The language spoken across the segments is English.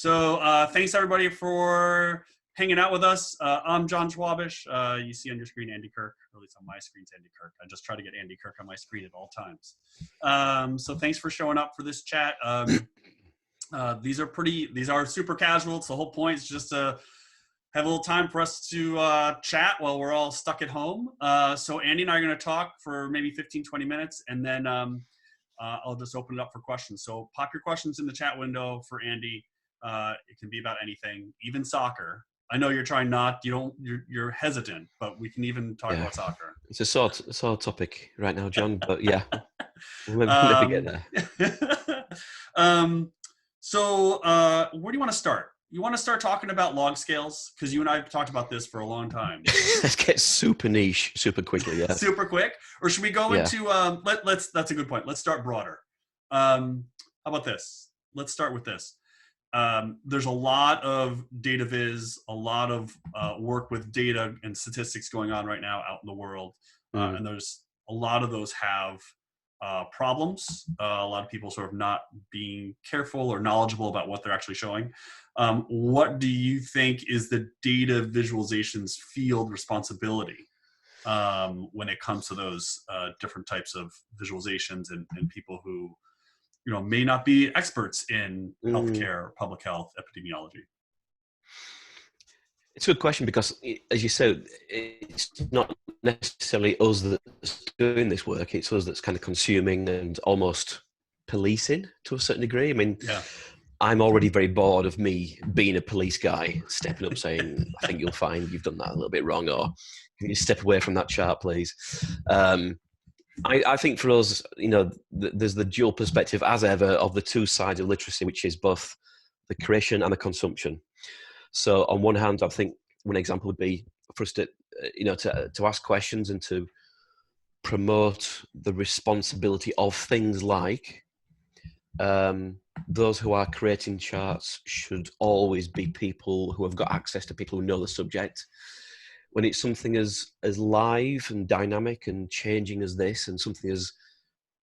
Thanks everybody for hanging out with us. I'm John Schwabish. You see on your screen Andy Kirk, or at least on my screen it's Andy Kirk. I just try to get Andy Kirk on my screen at all times. So thanks for showing up for this chat. These are super casual. It's the whole point. It's just to have a little time for us to chat while we're all stuck at home. So Andy and I are going to talk for maybe 15, 20 minutes, and then I'll just open it up for questions. So pop your questions in the chat window for Andy. It can be about anything, even soccer. I know you're trying not, you're hesitant, but we can even talk about soccer. It's a sore topic right now, John, but yeah, we'll never get there. So where do you want to start? You want to start talking about log scales? Because you and I have talked about this for a long time. Let's get super niche, super quickly, yeah. Super quick? Or should we go into, that's a good point. Let's start broader. How about this? Let's start with this. There's a lot of data viz, a lot of work with data and statistics going on right now out in the world. And there's a lot of those have problems. A lot of people sort of not being careful or knowledgeable about what they're actually showing. What do you think is the data visualization's field responsibility when it comes to those different types of visualizations and people who may not be experts in healthcare, public health, epidemiology? It's a good question because, as you said, it's not necessarily us that's doing this work. It's us that's kind of consuming and almost policing to a certain degree. I mean, I'm already very bored of me being a police guy, stepping up saying, I think you'll find you've done that a little bit wrong, or can you step away from that chart, please? I think for us, there's the dual perspective, as ever, of the two sides of literacy, which is both the creation and the consumption. So on one hand, I think one example would be for us to ask questions and to promote the responsibility of things like those who are creating charts should always be people who have got access to people who know the subject. When it's something as live and dynamic and changing as this, and something as,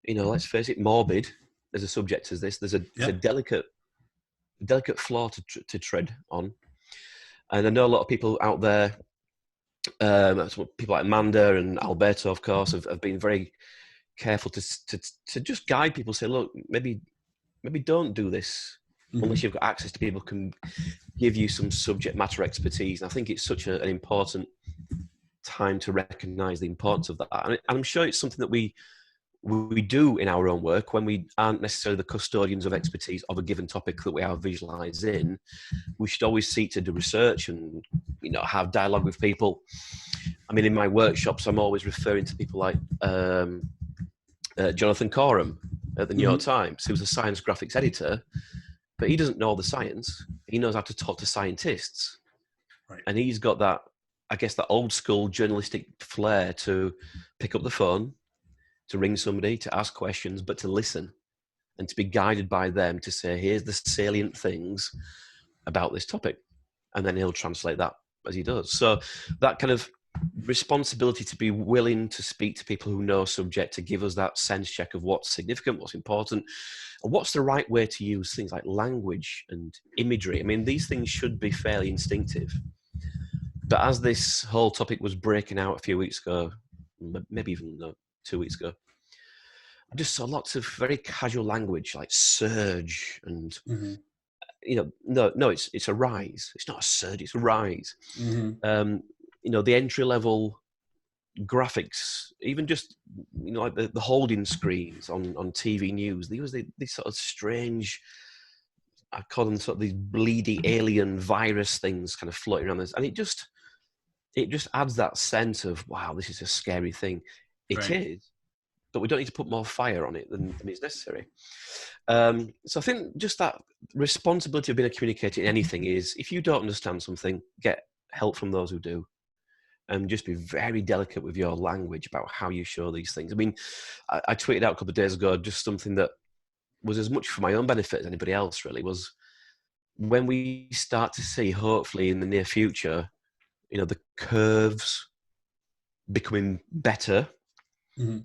let's face it, morbid as a subject as this, there's a delicate floor to tread on. And I know a lot of people out there, people like Amanda and Alberto, of course, have been very careful to just guide people, say, look, maybe don't do this unless you've got access to people who can give you some subject matter expertise. And I think it's such an important time to recognise the importance of that. And I'm sure it's something that we do in our own work when we aren't necessarily the custodians of expertise of a given topic that we are visualising. We should always seek to do research and, have dialogue with people. I mean, in my workshops, I'm always referring to people like Jonathan Coram at the New York Times, who's a science graphics editor, but he doesn't know the science. He knows how to talk to scientists. Right. And he's got that, I guess, that old school journalistic flair to pick up the phone, to ring somebody, to ask questions, but to listen and to be guided by them to say, here's the salient things about this topic. And then he'll translate that as he does. So that kind of responsibility to be willing to speak to people who know subject, to give us that sense check of what's significant, what's important, and what's the right way to use things like language and imagery. I mean, these things should be fairly instinctive. But as this whole topic was breaking out a few weeks ago, maybe even 2 weeks ago, I just saw lots of very casual language like surge and, no, it's a rise. It's not a surge, it's a rise. The entry-level graphics, even just, like the holding screens on TV news, they use these sort of strange, I call them sort of these bleedy alien virus things kind of floating around this. And it just adds that sense of, wow, this is a scary thing. It is, but we don't need to put more fire on it than is necessary. So I think just that responsibility of being a communicator in anything is, if you don't understand something, get help from those who do. And just be very delicate with your language about how you show these things. I mean, I tweeted out a couple of days ago just something that was as much for my own benefit as anybody else, really, was when we start to see, hopefully in the near future, the curves becoming better. There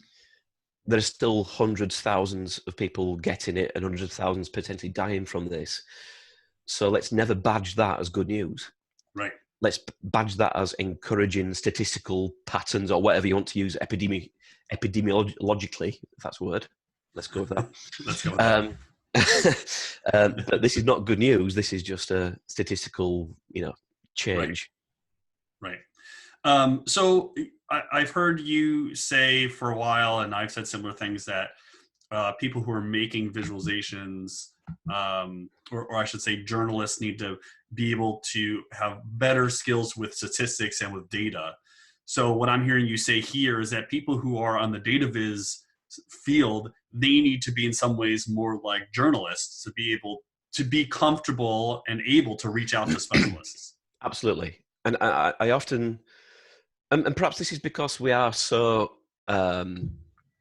are still hundreds, thousands of people getting it and hundreds of thousands potentially dying from this. So let's never badge that as good news. Right. Let's badge that as encouraging statistical patterns or whatever you want to use epidemiologically, if that's a word. Let's go with that. Let's go with that. But this is not good news. This is just a statistical, change. Right. So I've heard you say for a while, and I've said similar things, that people who are making visualizations, or I should say journalists, need to be able to have better skills with statistics and with data. So what I'm hearing you say here is that people who are on the data viz field, they need to be in some ways more like journalists to be able to be comfortable and able to reach out to specialists. Absolutely. And I often, and perhaps this is because we are so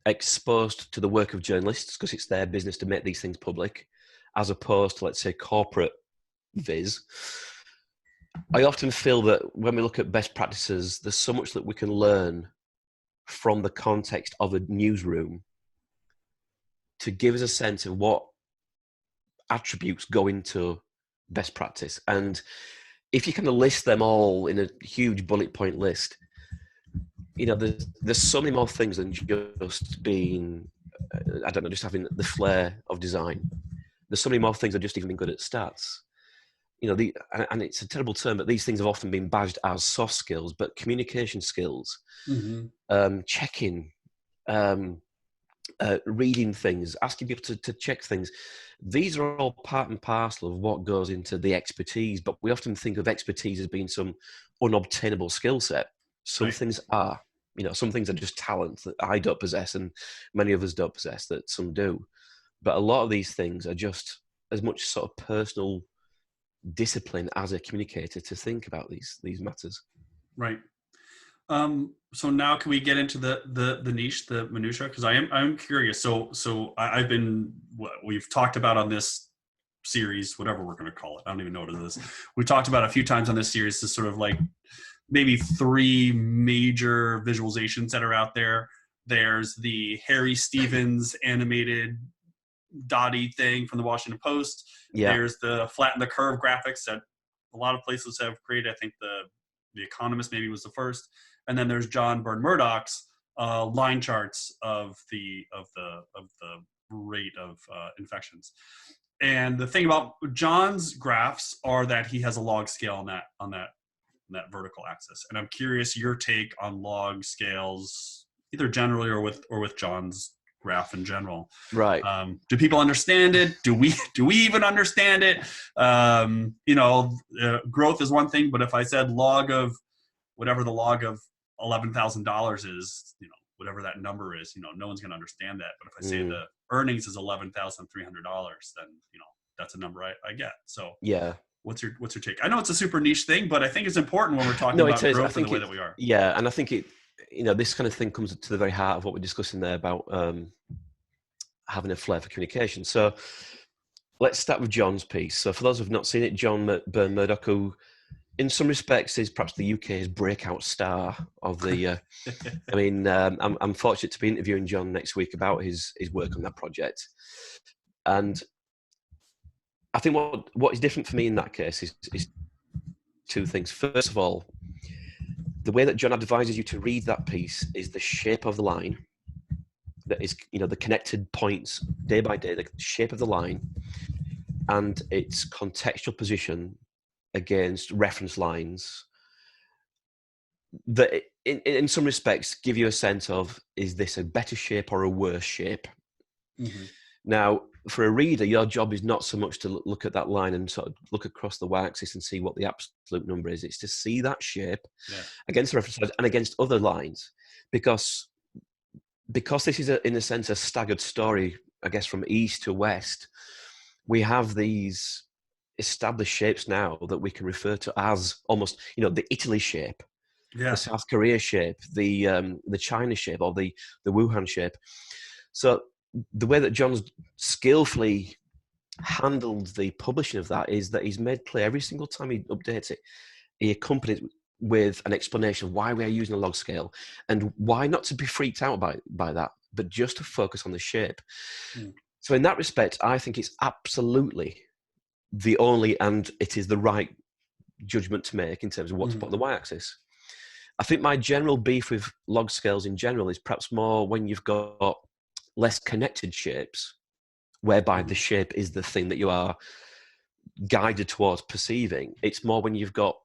exposed to the work of journalists, because it's their business to make these things public, as opposed to, let's say, corporate viz. I often feel that when we look at best practices, there's so much that we can learn from the context of a newsroom to give us a sense of what attributes go into best practice. And if you kind of list them all in a huge bullet point list, there's so many more things than just being, just having the flair of design. There's so many more things than just even being good at stats. And it's a terrible term, but these things have often been badged as soft skills, but communication skills, checking, reading things, asking people to check things. These are all part and parcel of what goes into the expertise, but we often think of expertise as being some unobtainable skill set. Some things are, some things are just talent that I don't possess and many of us don't possess that some do. But a lot of these things are just as much sort of personal discipline as a communicator to think about these matters. Right. So now can we get into the niche, the minutia? Because I'm curious. So I've been, we've talked about on this series, whatever we're going to call it. I don't even know what it is. We've talked about a few times on this series, this sort of like maybe 3 major visualizations that are out there. There's the Harry Stevens animated dotty thing from the Washington Post. Yeah. There's the flatten the curve graphics that a lot of places have created. I think the Economist maybe was the first. And then there's John Byrne Murdoch's line charts of the rate of infections. And the thing about John's graphs are that he has a log scale on that vertical axis. And I'm curious your take on log scales, either generally or with John's graph in general. Right. Do people understand it? Do we even understand it? Growth is one thing, but if I said log of whatever the log of $11,000 is, whatever that number is, no one's going to understand that. But if I say the earnings is $11,300, then that's a number I get. So yeah. What's your take? I know it's a super niche thing, but I think it's important when we're talking about growth in the way that we are. Yeah, and I think this kind of thing comes to the very heart of what we're discussing there about having a flair for communication. So let's start with John's piece. So for those who've not seen it, John Byrne Murdoch, who in some respects is perhaps the UK's breakout star of the. I'm fortunate to be interviewing John next week about his work on that project, and I think what is different for me in that case is 2 things. First of all, the way that John advises you to read that piece is the shape of the line. That is, the connected points day by day, the shape of the line, and its contextual position against reference lines that in some respects give you a sense of, is this a better shape or a worse shape? Mm-hmm. Now, for a reader, your job is not so much to look at that line and sort of look across the y-axis and see what the absolute number is. It's to see that shape against the reference lines and against other lines, because this is in a sense a staggered story, I guess, from east to west. We have these established shapes now that we can refer to as almost, the Italy shape, the South Korea shape, the China shape, or the Wuhan shape. So the way that John's skillfully handled the publishing of that is that he's made clear every single time he updates it, he accompanies with an explanation of why we are using a log scale and why not to be freaked out by that, but just to focus on the shape. So in that respect, I think it's absolutely and it is the right judgment to make in terms of what to put on the y-axis. I think my general beef with log scales in general is perhaps more when you've got less connected shapes, whereby the shape is the thing that you are guided towards perceiving. It's more when you've got,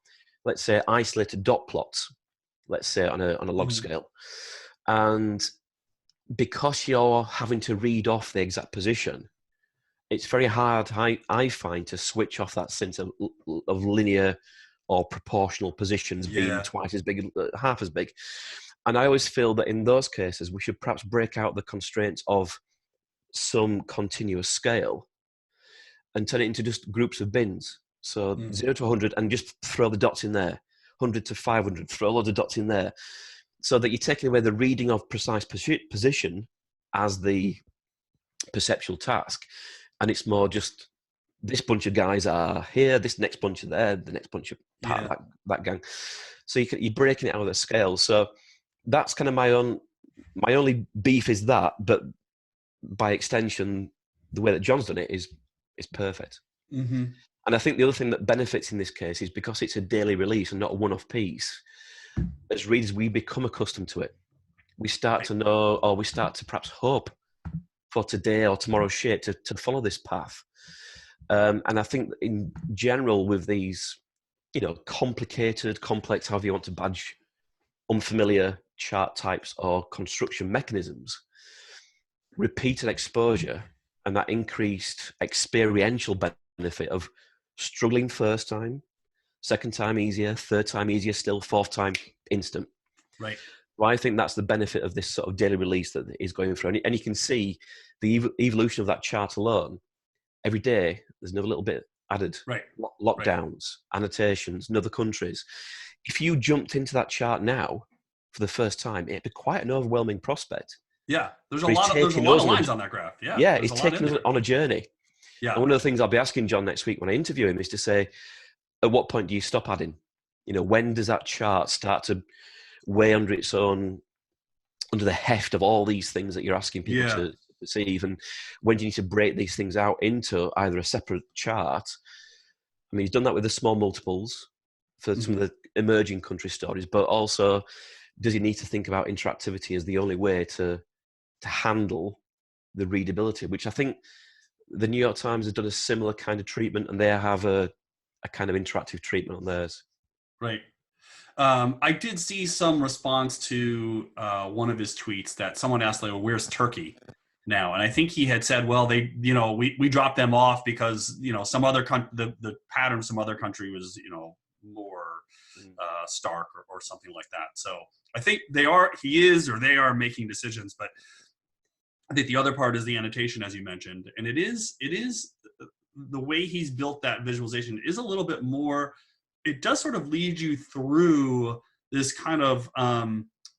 let's say, isolated dot plots, let's say on a log scale, and because you're having to read off the exact position, it's very hard, I find, to switch off that sense of linear or proportional positions being twice as big, half as big. And I always feel that in those cases, we should perhaps break out the constraints of some continuous scale and turn it into just groups of bins. So 0 to 100 and just throw the dots in there. 100 to 500, throw loads of dots in there. So that you're taking away the reading of precise position as the perceptual task. And it's more just this bunch of guys are here, this next bunch are there, the next bunch are part of that gang. So you're breaking it out of the scale. So that's kind of my only beef is that, but by extension, the way that John's done it is perfect. And I think the other thing that benefits in this case is because it's a daily release and not a one-off piece, as readers, we become accustomed to it. We start to know, or we start to perhaps hope for today or tomorrow's shape to follow this path. And I think in general with these, complicated, complex, however you want to badge, unfamiliar chart types or construction mechanisms, repeated exposure and that increased experiential benefit of struggling first time, second time easier, third time easier still, fourth time instant. Right. Well, I think that's the benefit of this sort of daily release that is going through. And you can see the evolution of that chart alone. Every day, there's another little bit added. Right. Lockdowns, annotations, in other countries. If you jumped into that chart now for the first time, it'd be quite an overwhelming prospect. Yeah, there's a lot of lines on that graph. Yeah, it's taking us on a journey. Yeah. And one of the things I'll be asking John next week when I interview him is to say, at what point do you stop adding? When does that chart start to weigh under its own, under the heft of all these things that you're asking people to perceive? And when do you need to break these things out into either a separate chart? I mean, he's done that with the small multiples for some of the emerging country stories, but also does he need to think about interactivity as the only way to handle the readability, which I think the New York Times has done a similar kind of treatment, and they have a kind of interactive treatment on theirs. Right. I did see some response to one of his tweets that someone asked, like, well, where's Turkey now? And I think he had said, well, we dropped them off because, some other the pattern of some other country was, more stark or something like that. So I think they are making decisions, but I think the other part is the annotation, as you mentioned, and it is the way he's built that visualization is a little bit more. It does sort of lead you through this kind of I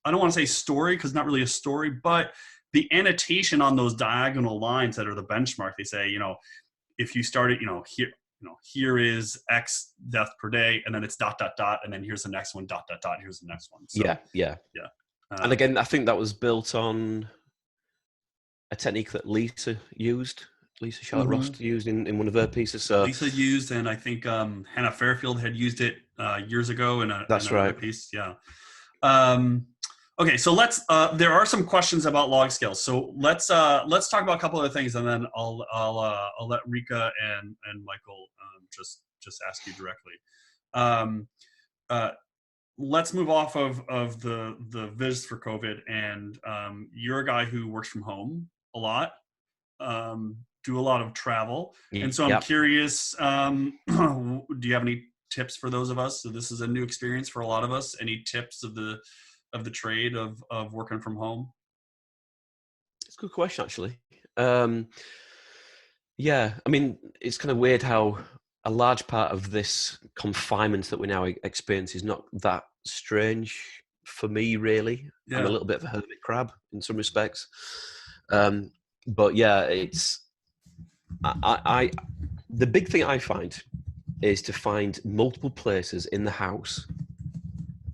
don't want to say story because not really a story, but the annotation on those diagonal lines that are the benchmark. They say, if you started, here is X death per day, and then it's ... and then here's the next one ... here's the next one. So, yeah. And again, I think that was built on a technique that Lisa Charlotte Rost used in one of her pieces. So Lisa used, and I think Hannah Fairfield had used it years ago in another piece. Yeah. Okay, so let's. There are some questions about log scales. So let's talk about a couple other things, and then I'll let Rika and Michael just ask you directly. Let's move off of the viz for COVID, and you're a guy who works from home a lot, do a lot of travel, and so I'm curious. Do you have any tips for those of us? So this is a new experience for a lot of us. Any tips of the trade of working from home? It's a good question, actually. Yeah, I mean, it's kind of weird how a large part of this confinement that we now experience is not that strange for me, really. Yeah. I'm a little bit of a hermit crab in some respects. But yeah, the big thing I find is to find multiple places in the house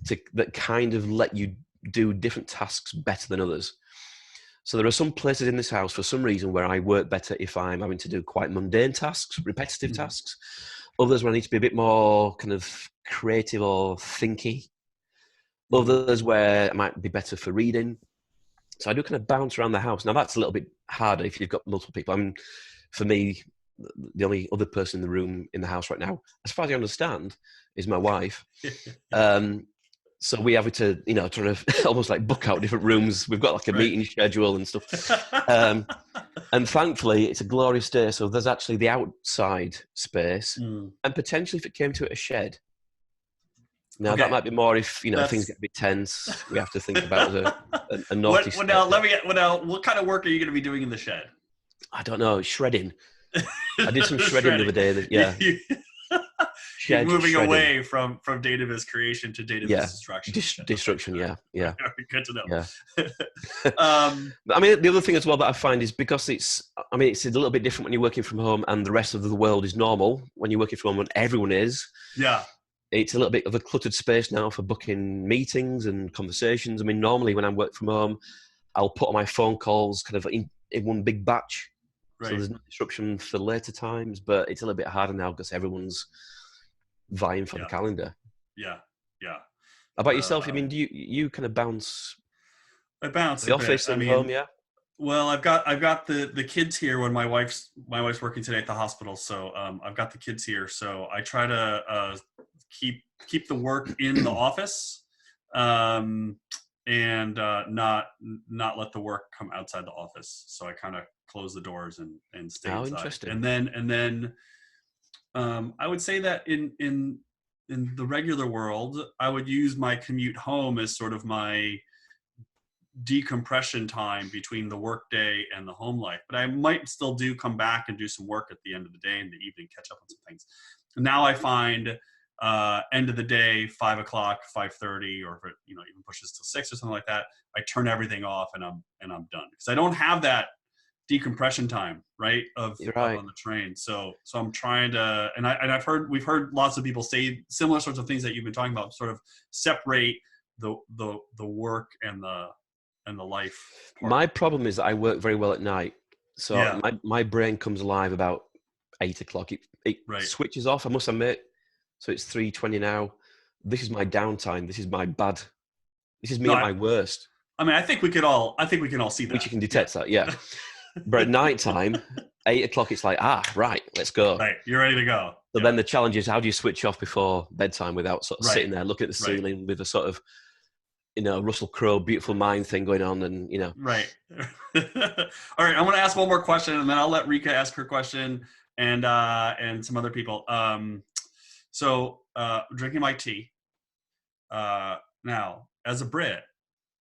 that kind of let you do different tasks better than others. So there are some places in this house for some reason where I work better if I'm having to do quite mundane tasks, repetitive tasks. Others where I need to be a bit more kind of creative or thinky. Others where it might be better for reading. So I do kind of bounce around the house. Now that's a little bit harder if you've got multiple people. I mean, for me, the only other person in the room in the house right now, as far as I understand, is my wife. So we have to, you know, trying to almost like book out different rooms. We've got like a meeting schedule and stuff. And thankfully, it's a glorious day. So there's actually the outside space, and potentially, if it came to it, a shed. Now that might be more if, you know, things get a bit tense. We have to think about a naughty. What kind of work are you going to be doing in the shed? I don't know. Shredding. I did some shredding the other day. Yeah. You're moving away from data viz creation to data viz destruction. Destruction, yeah. Good to know. Yeah. I mean, the other thing as well that I find is because it's a little bit different when you're working from home and the rest of the world is normal. When you're working from home and everyone is. Yeah. It's a little bit of a cluttered space now for booking meetings and conversations. I mean, normally when I work from home, I'll put on my phone calls kind of in one big batch. Right. So there's no disruption for later times, but it's a little bit harder now because everyone's vying for the calendar. Yeah. How about yourself? I mean, do you kind of bounce? I bounce the office and home, yeah. Well, I've got the kids here when my wife's working today at the hospital, so I've got the kids here. So I try to keep the work in the office, and not let the work come outside the office. So I kind of close the doors and stay inside. Interesting. And then I would say that in the regular world, I would use my commute home as sort of my decompression time between the work day and the home life. But I might still come back and do some work at the end of the day, in the evening, catch up on some things. And now I find end of the day, 5 o'clock, 5:30, or if it, you know, even pushes till 6 or something like that, I turn everything off and I'm done, because I don't have that decompression time, right, of on the train. So I'm trying to, and we've heard lots of people say similar sorts of things that you've been talking about, sort of separate the work and the life part. My problem is that I work very well at night, so my brain comes alive about 8 o'clock. It switches off, I must admit. So it's 3:20 now. This is my downtime. This is my bad. This is me at my worst. I mean, I think we can all see that. Which you can detect that, yeah. But at night time, 8 o'clock, it's like, right, let's go. Right, you're ready to go. So then the challenge is, how do you switch off before bedtime without sort of sitting there looking at the ceiling with a sort of, you know, Russell Crowe, Beautiful Mind thing going on, and, you know. Right. All right, I'm going to ask one more question, and then I'll let Rika ask her question, and some other people. So drinking my tea. Now, as a Brit,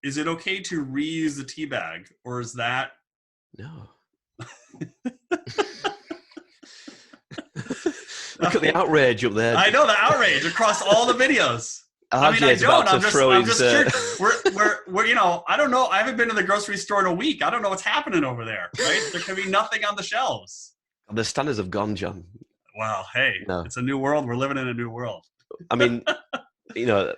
is it okay to reuse the tea bag, or is that... No. Look at the outrage up there. I know the outrage across all the videos. I mean, I don't. I'm just curious. We're you know, I don't know. I haven't been to the grocery store in a week. I don't know what's happening over there. Right? There could be nothing on the shelves. The standards have gone, John. Wow. Hey, it's a new world. We're living in a new world. I mean, you know,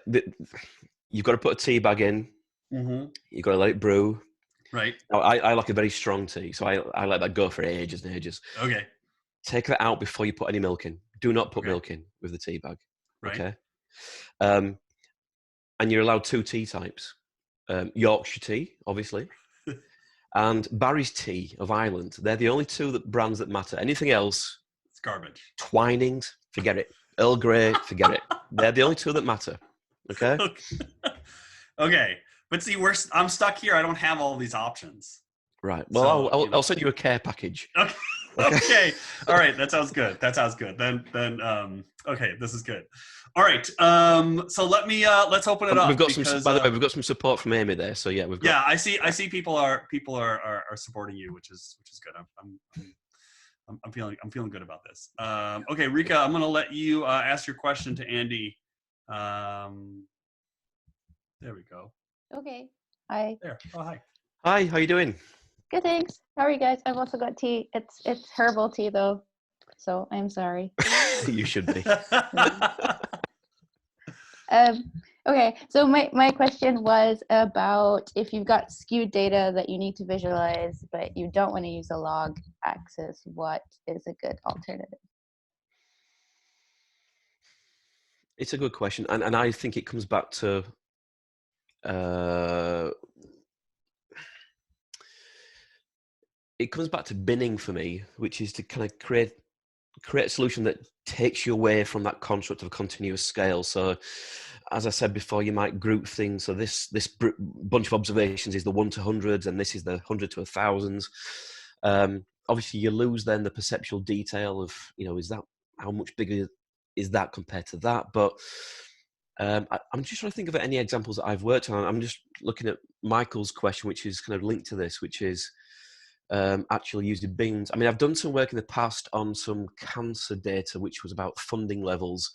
you've got to put a tea bag in. Mm-hmm. You've got to let it brew. Right. Now, I like a very strong tea, so I let that go for ages and ages. Okay. Take that out before you put any milk in. Do not put milk in with the tea bag. Right. Okay. And you're allowed 2 tea types. Yorkshire tea, obviously, and Barry's Tea of Ireland. They're the only 2 brands that matter. Anything else, it's garbage. Twinings, forget it. Earl Grey, forget it. They're the only 2 that matter. Okay. Okay. But see, I'm stuck here. I don't have all these options. Right. Well, so, I'll send you a care package. Okay. Okay. All right. That sounds good. Then okay, this is good. All right. So let's open it up. We've got by the way, we've got some support from Amy there. So yeah, we've got. Yeah, I see people are supporting you, which is good. I'm feeling good about this. Okay, Rika, I'm going to let you ask your question to Andy. There we go. Okay. Hi. There. Oh, hi. Hi. How you doing? Good, thanks. How are you guys? I've also got tea. It's herbal tea though, so I'm sorry. You should be. Okay, so my question was about if you've got skewed data that you need to visualize, but you don't want to use a log axis, what is a good alternative? It's a good question, and I think it comes back to binning for me, which is to kind of create a solution that takes you away from that construct of a continuous scale. So, as I said before, you might group things. So this bunch of observations is the 1 to hundreds, and this is the 100 to 1,000s. Obviously, you lose then the perceptual detail of, is that, how much bigger is that compared to that? But I'm just trying to think of any examples that I've worked on. I'm just looking at Michael's question, which is kind of linked to this, which is actually using bins. I mean, I've done some work in the past on some cancer data, which was about funding levels,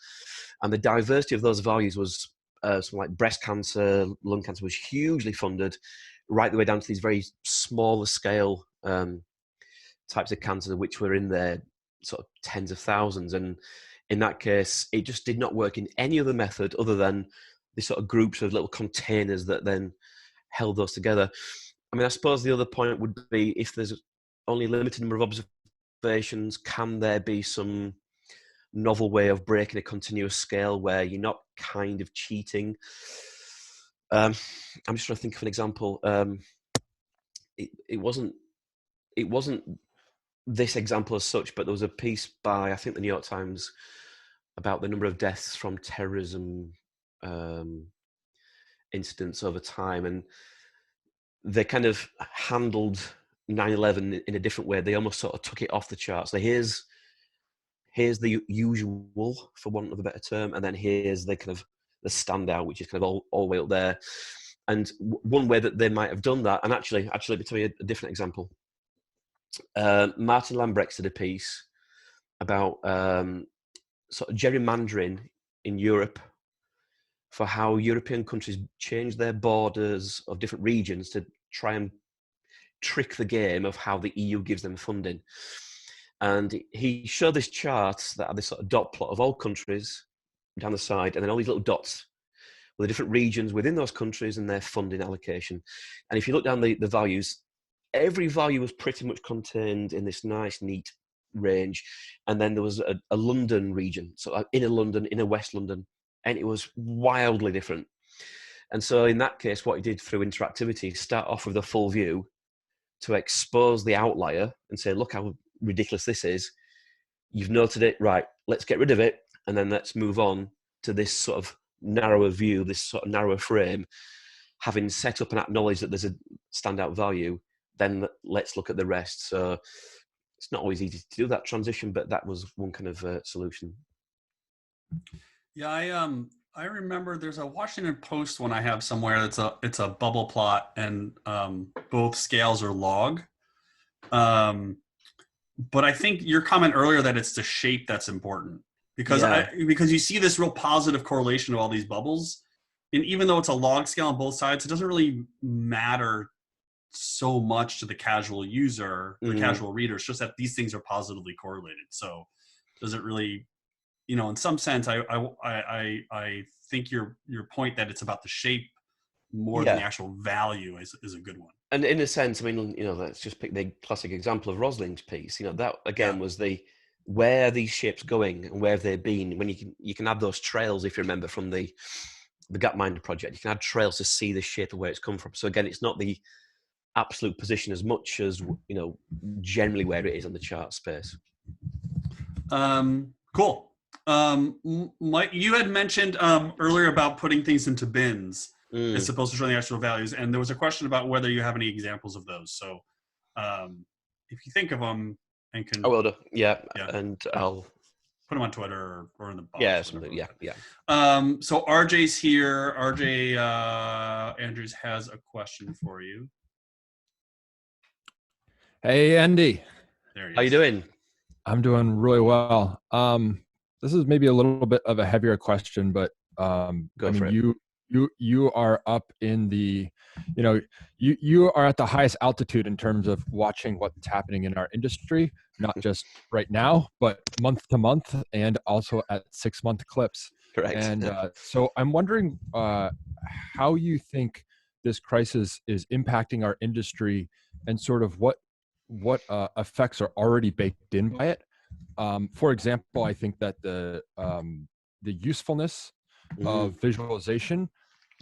and the diversity of those values was something like breast cancer, lung cancer was hugely funded, right the way down to these very smaller scale types of cancer, which were in their sort of tens of thousands. And in that case, it just did not work in any other method other than these sort of groups of little containers that then held those together. I mean, I suppose the other point would be, if there's only a limited number of observations, can there be some novel way of breaking a continuous scale where you're not kind of cheating? I'm just trying to think of an example. It wasn't this example as such, but there was a piece by, I think, the New York Times about the number of deaths from terrorism incidents over time, and they kind of handled 9/11 in a different way. They almost sort of took it off the charts. So here's the usual, for want of a better term, and then here's the kind of the standout, which is kind of all the way up there. And one way that they might have done that, and actually, let me tell you a different example. Martin Lambrecht did a piece about sort of gerrymandering in Europe, for how European countries change their borders of different regions to try and trick the game of how the EU gives them funding. And he showed this chart that had this sort of dot plot of all countries down the side, and then all these little dots with the different regions within those countries and their funding allocation. And if you look down the values, every value was pretty much contained in this nice, neat range. And then there was a London region, so inner London, inner West London, and it was wildly different. And so in that case, what he did through interactivity, start off with a full view to expose the outlier and say, look how ridiculous this is. You've noted it, right, let's get rid of it. And then let's move on to this sort of narrower view, this sort of narrower frame. Having set up and acknowledged that there's a standout value, then let's look at the rest. So it's not always easy to do that transition, but that was one kind of solution. Yeah, I remember there's a Washington Post one I have somewhere. It's a bubble plot, and both scales are log. But I think your comment earlier that it's the shape that's important, because because you see this real positive correlation of all these bubbles, and even though it's a log scale on both sides, it doesn't really matter so much to the casual user, the casual reader. It's just that these things are positively correlated. So does it really, in some sense, I think your point that it's about the shape more than the actual value is a good one. And in a sense, I mean, let's just pick the classic example of Rosling's piece. That again was where are these shapes going and where have they been? When you can add those trails, if you remember from the Gapminder project, you can add trails to see the shape of where it's come from. So again, it's not the absolute position as much as generally where it is on the chart space. Cool. Mike, you had mentioned earlier about putting things into bins as opposed to showing the actual values, and there was a question about whether you have any examples of those. So if you think of them and can, I will do. Yeah, and I'll put them on Twitter or in the box. Yeah, something. Yeah. So RJ's here. RJ Andrews has a question for you. Hey, Andy. There he is. How you doing? I'm doing really well. This is maybe a little bit of a heavier question, but Go for it. you are up in the, you are at the highest altitude in terms of watching what's happening in our industry, not just right now, but month to month, and also at 6-month clips. Correct. And so I'm wondering how you think this crisis is impacting our industry, and sort of what effects are already baked in by it. For example, I think that the usefulness of visualization,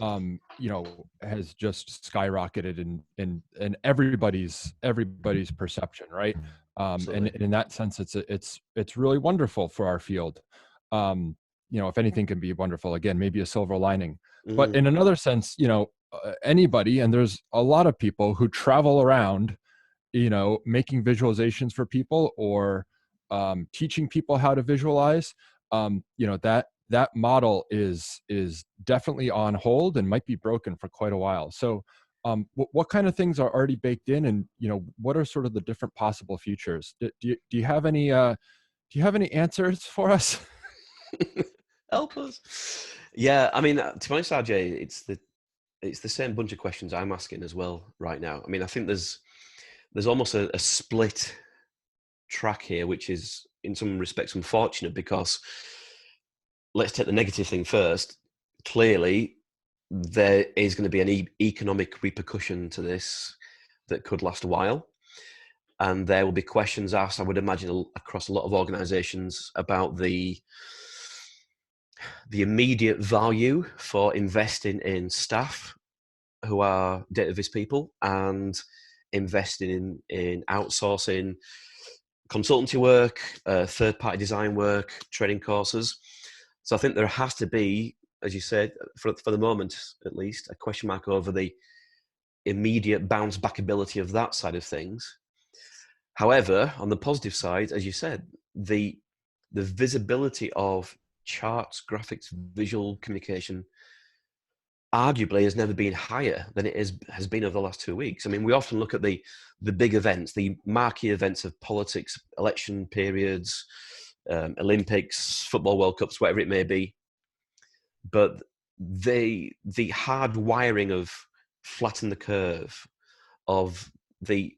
has just skyrocketed in everybody's perception, right? And in that sense, it's really wonderful for our field. If anything can be wonderful, again, maybe a silver lining. But in another sense, anybody, and there's a lot of people who travel around, making visualizations for people, or teaching people how to visualize. That model is definitely on hold and might be broken for quite a while. So what kind of things are already baked in, and what are sort of the different possible futures? Do you have any answers for us? Help us. Yeah, I mean, to be honest, RJ, it's the same bunch of questions I'm asking as well right now. I mean, I think there's almost a split track here, which is in some respects unfortunate, because let's take the negative thing first. Clearly, there is going to be an economic repercussion to this that could last a while. And there will be questions asked, I would imagine, across a lot of organizations about the immediate value for investing in staff who are data-viz people, and investing in outsourcing consultancy work, third-party design work, training courses. So I think there has to be, as you said, for the moment at least, a question mark over the immediate bounce back ability of that side of things. However, on the positive side, as you said, the visibility of charts, graphics, visual communication arguably has never been higher than it has been over the last 2 weeks. I mean, we often look at the big events, the marquee events of politics, election periods, Olympics, football World Cups, whatever it may be. But the hard wiring of flatten the curve, of the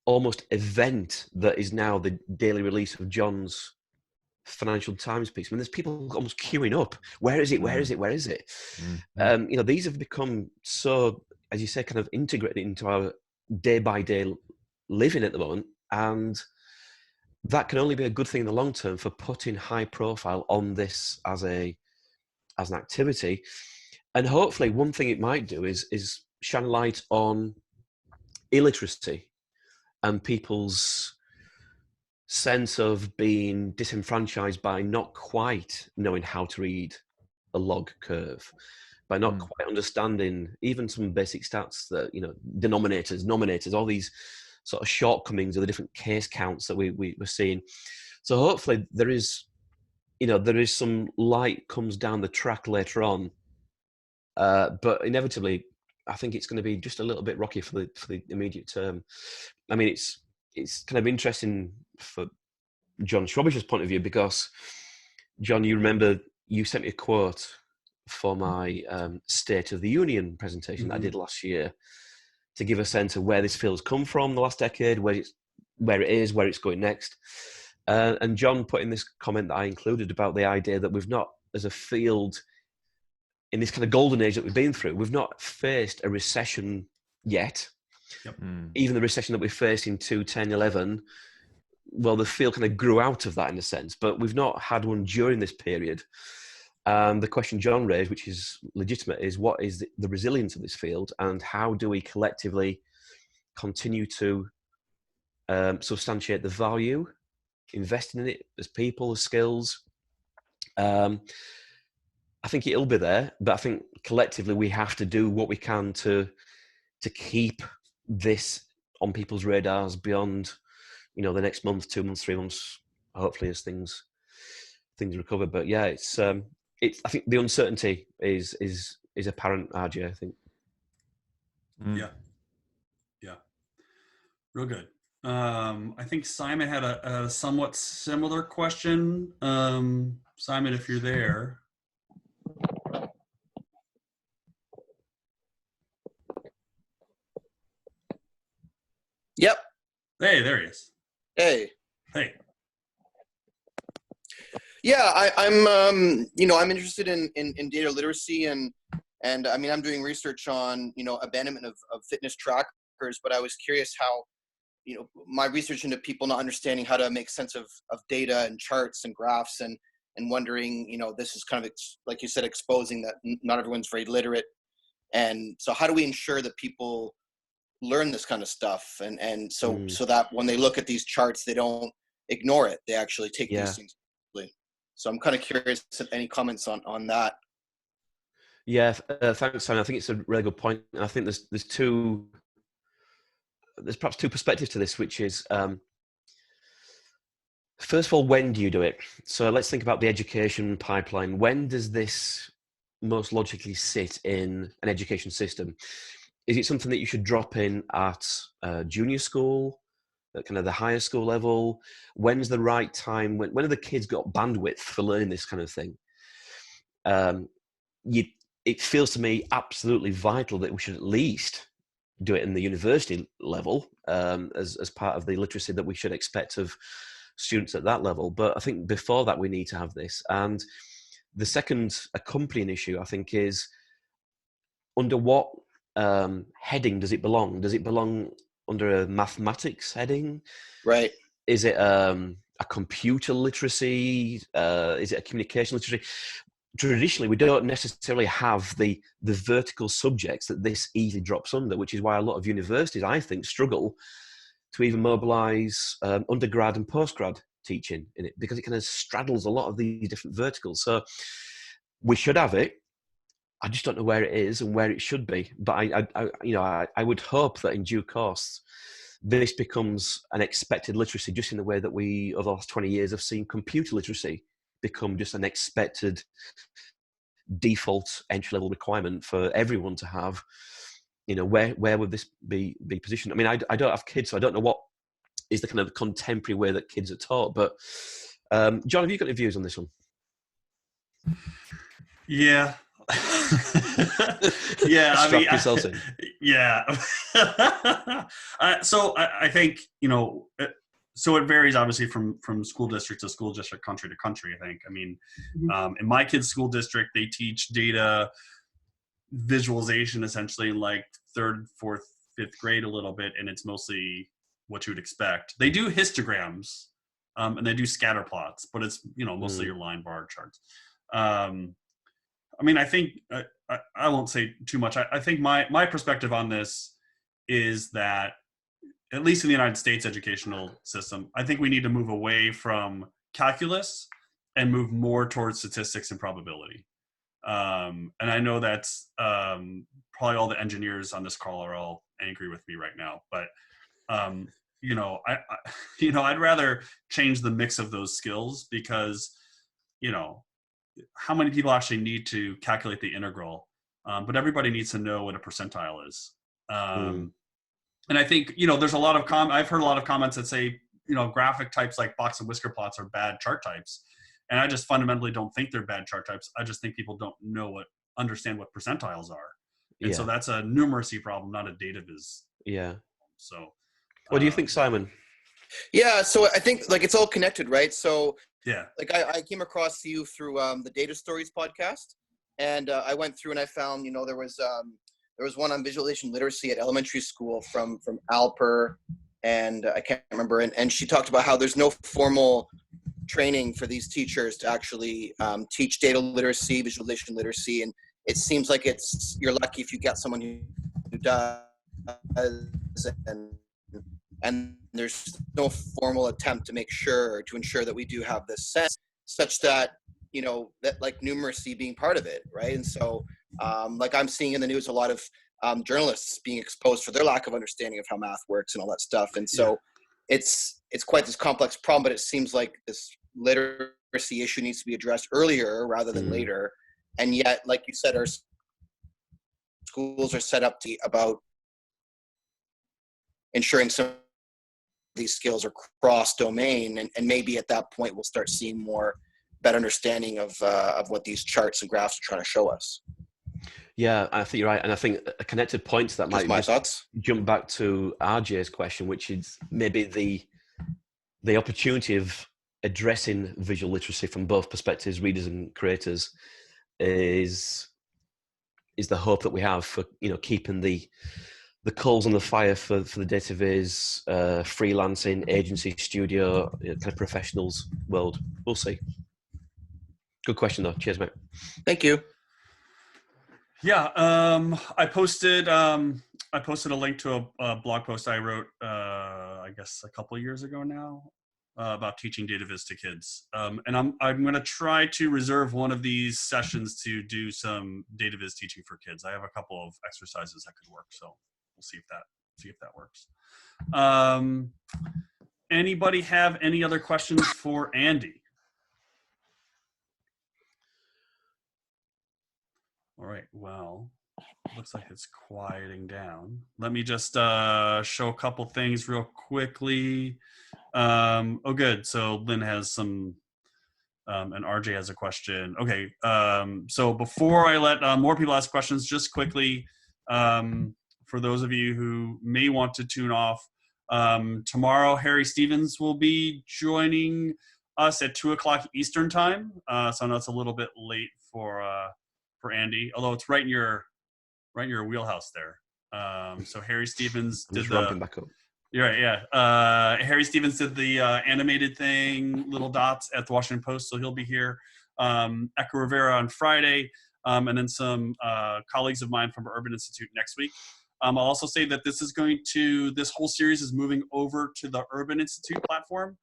almost event that is now the daily release of John's Financial Times piece. I mean, there's people almost queuing up. Where is it? Where is it? Where is it? Mm-hmm. These have become so, as you say, kind of integrated into our day-by-day living at the moment, and that can only be a good thing in the long term for putting high profile on this as an activity. And hopefully, one thing it might do is shine a light on illiteracy and people's sense of being disenfranchised by not quite knowing how to read a log curve, by not quite understanding even some basic stats, that denominators, nominators, all these sort of shortcomings of the different case counts that we're seeing. So hopefully there is some light comes down the track later on, but inevitably I think it's going to be just a little bit rocky for the immediate term. I mean, it's kind of interesting for John Schwabish's point of view, because John, you remember you sent me a quote for my State of the Union presentation that I did last year, to give a sense of where this field's come from the last decade, where it is, where it's going next. And John put in this comment that I included about the idea that we've not, as a field, in this kind of golden age that we've been through, we've not faced a recession yet. Yep. Even the recession that we faced in 2010, 11, well, the field kind of grew out of that in a sense, but we've not had one during this period. The question John raised, which is legitimate, is what is the resilience of this field, and how do we collectively continue to substantiate the value, investing in it as people, as skills. I think it'll be there, but I think collectively we have to do what we can to keep this on people's radars beyond, the next month, 2 months, 3 months, hopefully, as things recover. But yeah, it's I think the uncertainty is apparent, RJ, I think. Yeah real good. I think Simon had a somewhat similar question. Simon, if you're there. Yep. Hey, there he is. Hey. Hey. Yeah, I'm interested in data literacy and I mean, I'm doing research on, abandonment of fitness trackers, but I was curious how, my research into people not understanding how to make sense of data and charts and graphs and wondering, this is kind of, like you said, exposing that not everyone's very literate. And so how do we ensure that people learn this kind of stuff so that when they look at these charts, they don't ignore it, they actually take these things seriously. So I'm kind of curious if any comments on that. Yeah, thanks, Simon. I think it's a really good point. And I think there's perhaps two perspectives to this, which is, first of all, when do you do it? So let's think about the education pipeline. When does this most logically sit in an education system? Is it something that you should drop in at junior school, at kind of the higher school level? When's the right time? When have the kids got bandwidth for learning this kind of thing? It feels to me absolutely vital that we should at least do it in the university level as part of the literacy that we should expect of students at that level. But I think before that, we need to have this. And the second accompanying issue, I think, is under what heading does it belong? Does it belong under a mathematics heading? Right. Is it a computer literacy? Is it a communication literacy? Traditionally, we don't necessarily have the vertical subjects that this easily drops under, which is why a lot of universities, I think, struggle to even mobilize undergrad and postgrad teaching in it, because it kind of straddles a lot of these different verticals. So we should have it. I just don't know where it is and where it should be. But I would hope that in due course, this becomes an expected literacy, just in the way that we, over the last 20 years, have seen computer literacy become just an expected default entry-level requirement for everyone to have. Where would this be positioned? I mean, I don't have kids, so I don't know what is the kind of contemporary way that kids are taught. But John, have you got any views on this one? Yeah. Yeah. Strap yourselves in. Yeah. So I think, so it varies obviously from school district to school district, country to country, I think. I mean, in my kids' school district, they teach data visualization essentially in like 3rd, 4th, 5th grade a little bit, and it's mostly what you would expect. They do histograms and they do scatter plots, but it's, mostly your line bar charts. I mean, I think I won't say too much. I think my perspective on this is that, at least in the United States educational system, I think we need to move away from calculus and move more towards statistics and probability. And I know that's probably all the engineers on this call are all angry with me right now, but I'd rather change the mix of those skills, because how many people actually need to calculate the integral? But everybody needs to know what a percentile is. And I think, there's a lot of I've heard a lot of comments that say, graphic types like box and whisker plots are bad chart types. And I just fundamentally don't think they're bad chart types. I just think people don't understand what percentiles are. And so that's a numeracy problem, not a data viz. Yeah. So what do you think, Simon? Yeah. So I think it's all connected, right? So yeah, I came across you through the Data Stories podcast, and I went through and I found, there was one on visualization literacy at elementary school from Alper, and I can't remember. And she talked about how there's no formal training for these teachers to actually teach data literacy, visualization literacy. And it seems like you're lucky if you get someone who does, and there's no formal attempt to ensure that we do have this sense, such that, that like numeracy being part of it, right? And so, like I'm seeing in the news a lot of journalists being exposed for their lack of understanding of how math works and all that stuff. And so it's quite this complex problem, but it seems like this literacy issue needs to be addressed earlier rather than later. And yet, like you said, our schools are set up about ensuring some of these skills are cross-domain, and maybe at that point we'll start seeing better understanding of what these charts and graphs are trying to show us. Yeah, I think you're right. And I think a connected point to that Just might my just thoughts. jump back to RJ's question, which is maybe the opportunity of addressing visual literacy from both perspectives, readers and creators, is the hope that we have for, you know, keeping the coals on the fire for the database, freelancing, agency, studio, kind of professionals world. We'll see. Good question though. Cheers, mate. Thank you. Yeah, I posted a link to a blog post I wrote, I guess a couple of years ago now, about teaching data viz to kids. And I'm going to try to reserve one of these sessions to do some data viz teaching for kids. I have a couple of exercises that could work, so we'll see if that works. Anybody have any other questions for Andy? All right, well, looks like it's quieting down. Let me just show a couple things real quickly. Oh, good. So Lynn has some, and RJ has a question. Okay, so before I let more people ask questions, just quickly, for those of you who may want to tune off, tomorrow Harry Stevens will be joining us at 2:00 Eastern time. So I know it's a little bit late for Andy, although it's right in your wheelhouse there. So Harry Stevens did ramping back up. You're right, yeah. Harry Stevens did the animated thing, little dots at the Washington Post, so he'll be here. Echo Rivera on Friday, and then some colleagues of mine from Urban Institute next week. I'll also say that this whole series is moving over to the Urban Institute platform,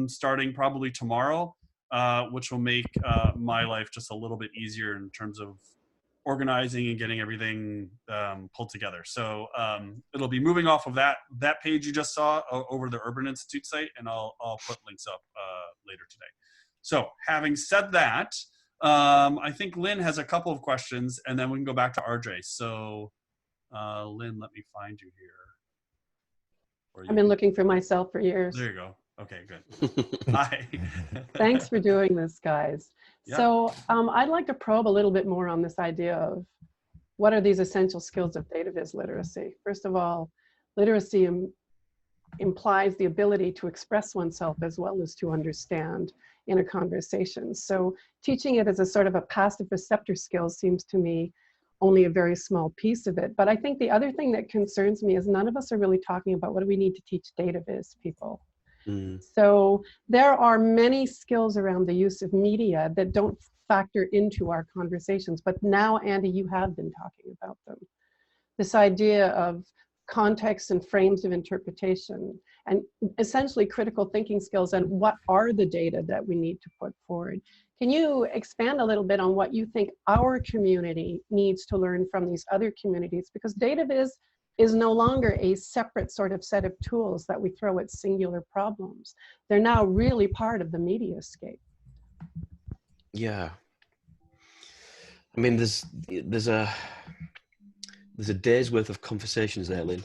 starting probably tomorrow, which will make my life just a little bit easier in terms of organizing and getting everything pulled together. So it'll be moving off of that page you just saw over the Urban Institute site, and I'll put links up later today. So having said that, I think Lynn has a couple of questions, and then we can go back to RJ. So Lynn, let me find you here. I've been looking for myself for years. There you go. Okay, good. Hi. Thanks for doing this, guys. Yeah. So I'd like to probe a little bit more on this idea of what are these essential skills of data viz literacy. First of all, literacy implies the ability to express oneself as well as to understand in a conversation. So teaching it as a sort of a passive receptor skill seems to me only a very small piece of it. But I think the other thing that concerns me is none of us are really talking about what do we need to teach data viz people. So there are many skills around the use of media that don't factor into our conversations, but now, Andy, you have been talking about them. This idea of context and frames of interpretation and essentially critical thinking skills and what are the data that we need to put forward. Can you expand a little bit on what you think our community needs to learn from these other communities? Because data viz is no longer a separate sort of set of tools that we throw at singular problems. They're now really part of the mediascape. Yeah. I mean, there's a day's worth of conversations there, Lynn.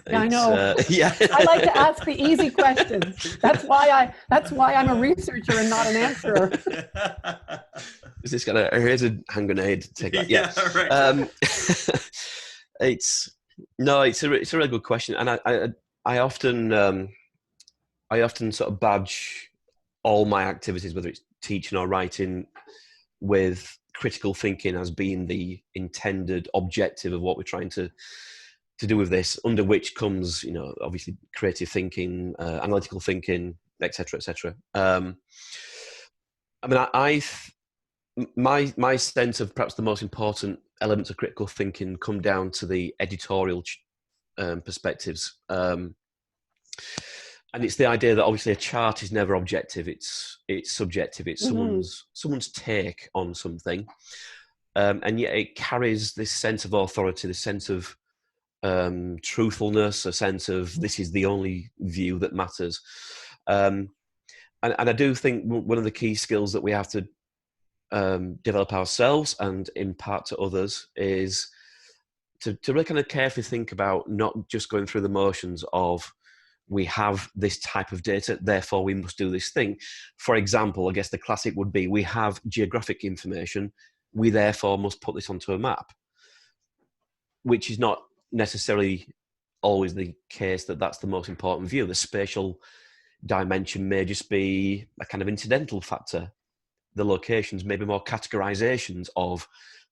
Yeah, I know. Yeah. I like to ask the easy questions. That's why I'm a researcher and not an answerer. Is this here's a hand grenade? Take that. Yeah, right. It's a really good question, and I often sort of badge all my activities, whether it's teaching or writing, with critical thinking as being the intended objective of what we're trying to do with this, under which comes, you know, obviously creative thinking, analytical thinking, etc., etc. I mean, my sense of perhaps the most important elements of critical thinking come down to the editorial perspectives, and it's the idea that obviously a chart is never objective; it's subjective. It's someone's take on something, and yet it carries this sense of authority, this sense of truthfulness, a sense of this is the only view that matters. And I do think one of the key skills that we have to develop ourselves and impart to others is to really kind of carefully think about not just going through the motions of we have this type of data, therefore we must do this thing. For example, I guess the classic would be we have geographic information, we therefore must put this onto a map, which is not necessarily always the case that that's the most important view. The spatial dimension may just be a kind of incidental factor. The locations may be more categorizations of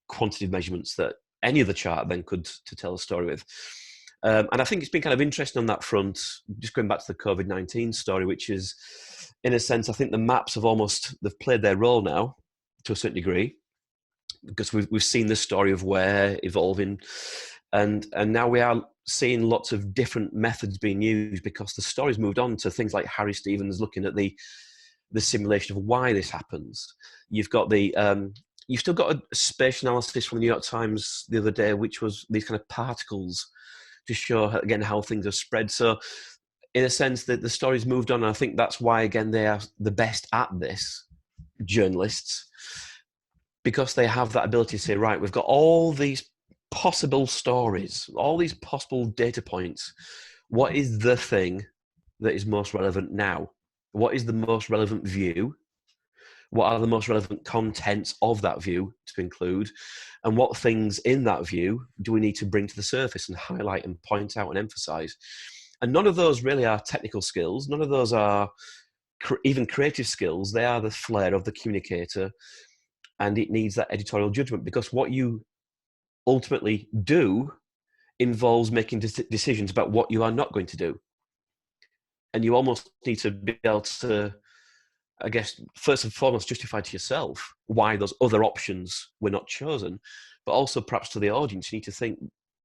quantitative measurements that any other chart then could to tell a story with. And I think it's been kind of interesting on that front, just going back to the COVID-19 story, which is, in a sense, I think the maps they've played their role now to a certain degree, because we've seen the story of where evolving, and now we are seeing lots of different methods being used because the story's moved on to things like Harry Stevens looking at the simulation of why this happens. You've got you've still got a spatial analysis from the New York Times the other day, which was these kind of particles to show again how things are spread. So in a sense that the story's moved on, and I think that's why again they are the best at this, journalists, because they have that ability to say, right, we've got all these possible stories, all these possible data points. What is the thing that is most relevant now? What is the most relevant view? What are the most relevant contents of that view to include? And what things in that view do we need to bring to the surface and highlight and point out and emphasize? And none of those really are technical skills. None of those are even creative skills. They are the flair of the communicator. And it needs that editorial judgment, because what you ultimately do involves making decisions about what you are not going to do. And you almost need to be able to, I guess, first and foremost, justify to yourself why those other options were not chosen, but also perhaps to the audience, you need to think,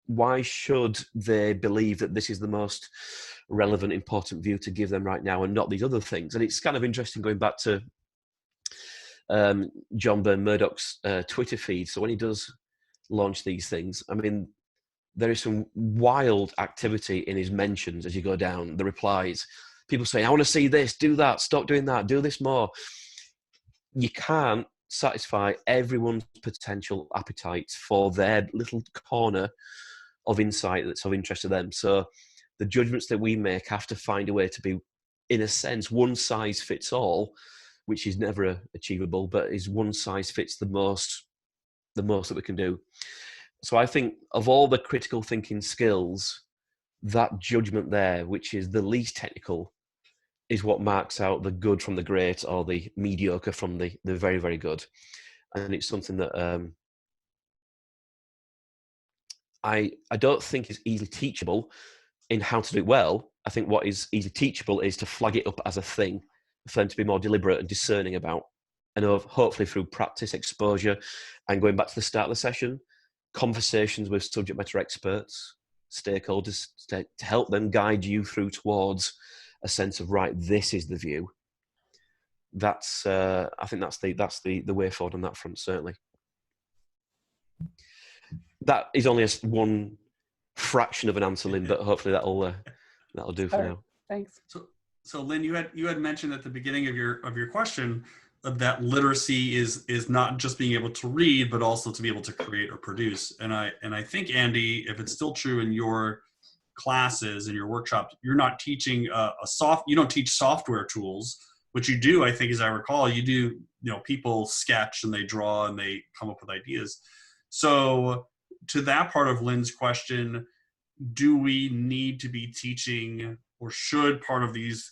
why should they believe that this is the most relevant, important view to give them right now and not these other things? And it's kind of interesting going back to John Byrne Murdoch's Twitter feed. So when he does launch these things, I mean, there is some wild activity in his mentions as you go down, the replies. People say, I want to see this, do that, stop doing that, do this more. You can't satisfy everyone's potential appetites for their little corner of insight that's of interest to them. So the judgments that we make have to find a way to be, in a sense, one size fits all, which is never achievable, but is one size fits the most that we can do. So I think of all the critical thinking skills, that judgment there, which is the least technical, is what marks out the good from the great or the mediocre from the very, very good. And it's something that I don't think is easily teachable in how to do it well. I think what is easily teachable is to flag it up as a thing for them to be more deliberate and discerning about. And hopefully through practice, exposure, and going back to the start of the session, conversations with subject matter experts, stakeholders, to help them guide you through towards a sense of, right, this is the view. That's I think that's the way forward on that front, certainly. That is only one fraction of an answer, Lynn, but hopefully that'll do for now. Thanks. So Lynn, you had mentioned at the beginning of your question that literacy is not just being able to read, but also to be able to create or produce. And I think, Andy, if it's still true in your classes and your workshops, you're not teaching you don't teach software tools. What you do, I think, as I recall, you do, people sketch and they draw and they come up with ideas. So to that part of Lynn's question, do we need to be teaching, or should part of these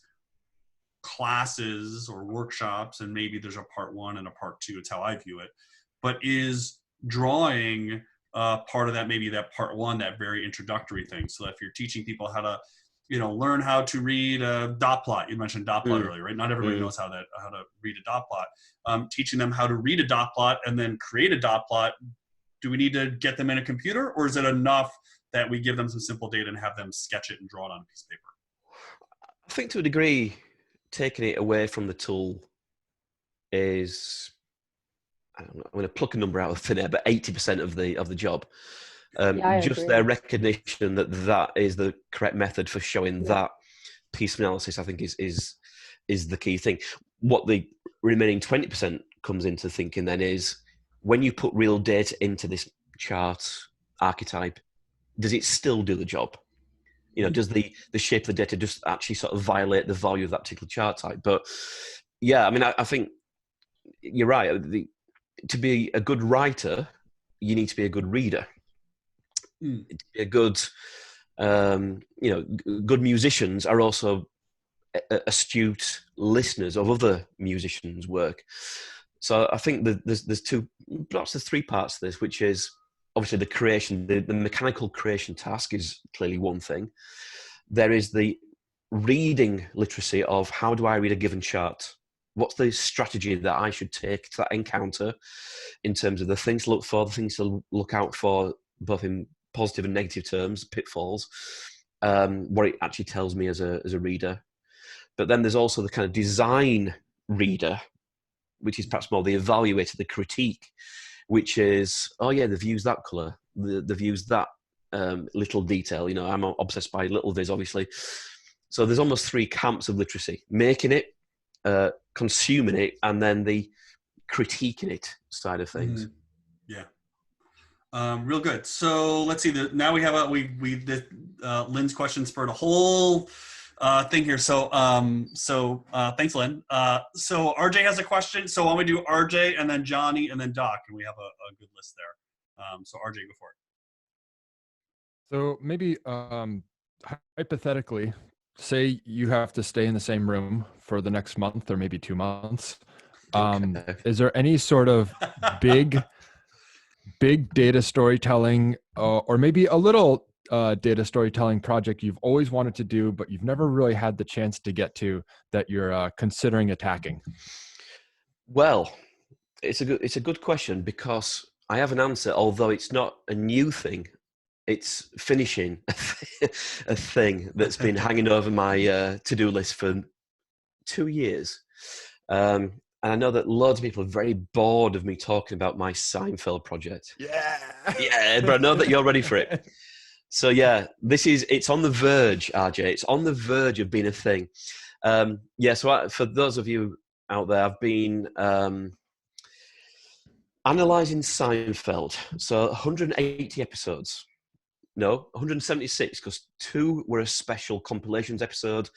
classes or workshops, and maybe there's a part one and a part two, it's how I view it, but is drawing part of that, maybe that part one, that very introductory thing? So if you're teaching people how to, learn how to read a dot plot, you mentioned dot plot earlier, right? Not everybody knows how to read a dot plot. Teaching them how to read a dot plot and then create a dot plot, do we need to get them in a computer, or is it enough that we give them some simple data and have them sketch it and draw it on a piece of paper? I think to a degree, taking it away from the tool is, I don't know, I'm going to pluck a number out of thin air, but 80% of the job. Just their recognition that is the correct method for showing that piece of analysis, I think is the key thing. What the remaining 20% comes into thinking then is, when you put real data into this chart archetype, does it still do the job? Does the shape of the data just actually sort of violate the value of that particular chart type? But yeah, I mean, I think you're right. to be a good writer, you need to be a good reader. To be a good, good musicians are also astute listeners of other musicians' work. So I think that there's perhaps there's three parts to this, which is obviously the creation, the mechanical creation task is clearly one thing. There is the reading literacy of how do I read a given chart? What's the strategy that I should take to that encounter in terms of the things to look for, the things to look out for, both in positive and negative terms, pitfalls, what it actually tells me as a reader. But then there's also the kind of design reader, which is perhaps more the evaluator, the critique, which is, oh yeah, they've used that colour, they've used that little detail. I'm obsessed by little viz, obviously. So there's almost three camps of literacy: making it, consuming it, and then the critiquing it side of things. Yeah. Real good. So let's see. Now we have Lynn's question spurred a whole thing here. So thanks, Lynn. So RJ has a question. So why don't we do RJ and then Johnny and then Doc, and we have a good list there. So RJ, go for it. So maybe hypothetically, say you have to stay in the same room for the next month or maybe 2 months. Okay. Is there any sort of big data storytelling or maybe a little data storytelling project you've always wanted to do, but you've never really had the chance to get to, that you're considering attacking? Well, it's a good question, because I have an answer, although it's not a new thing. It's finishing a thing that's been hanging over my to-do list for 2 years. And I know that loads of people are very bored of me talking about my Seinfeld project. Yeah, but I know that you're ready for it. So yeah, it's on the verge, RJ. It's on the verge of being a thing. So for those of you out there, I've been analysing Seinfeld. So 180 episodes. No, 176, because 2 were a special compilations episode.